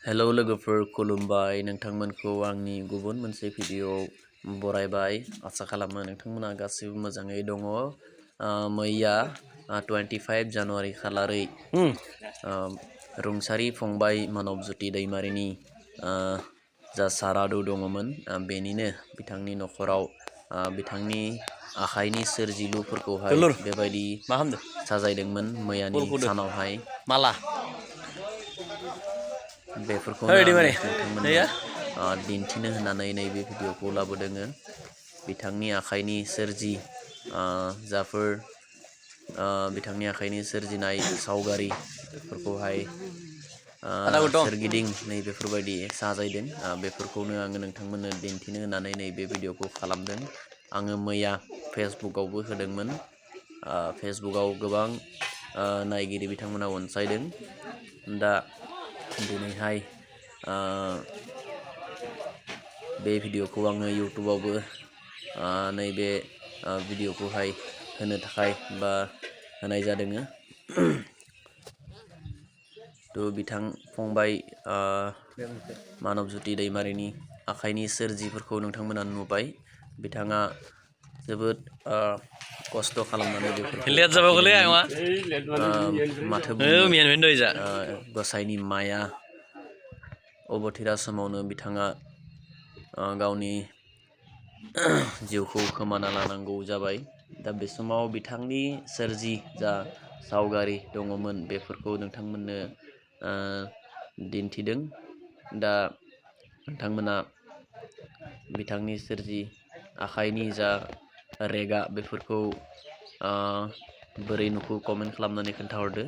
Hello लोगोफोर खुलुमबाय नोंथांमोनखौ आंनि गुबुन मोनसे भिडिअ बरायबाय आसा खालामो नोंथांमोना गासिबो मोजाङै दङ मैया 25 जानुवारि खालारै रुंसारि फंबाय मानब ज्योति दैमारिनि जा सारादु दङमोन बेनिनो बिथांनि नखराव बिथांनि आखाइनि सोरजिलुफोरखौहाय बेबायदि साजायदोंमोन मैयानि सानावहाय माला बेफोरखौनो आङो नोंथांमोननो दिन्थिनो होननानै नैबे भिडिअखौ लाबोदों बिथांनि आखाइनि सोरजि जाफोर बिथांनि आखाइनि सोरजिनाय सावगारि बेफोरखौहाय सोरगिदिं नैबेफोरबायदि साजायदों बेफोरखौनो आङो नोंथांमोननो दिन्थिनो होननानै नैबे भिडिअखौ खालामदों आङो मैया फेसबुकआवबो होदोंमोन फेसबुकआव गोबां नायगिरि बिथांमोना अनसायदों दा दिनैहाय बे भिडिअखौ आङो इउटुबावबो नैबे भिडिअखौहाय होनो थाखाय बा होनाय जादों थ' बिथां फंबाय मानब ज्योति दैमारिनि आखाइनि सोरजिफोरखौ नोंथांमोना नुबाय बिथाङा जोबोद खस्थ' खालामनानै माथो गसाइनि माया अबथिरा समावनो बिथाङा गावनि जिउखौ खोमाना लानांगौ जाबाय दा बे समाव बिथांनि सोरजि जा सावगारि दङमोन बेफोरखौ नोंथांमोननो दिन्थिदों दा नोंथांमोना बिथांनि सोरजि आखाइनि जा रेगा बेफोरखौ बोरै नुखो कमेन्ट खालामनानै खोन्थाहरदो।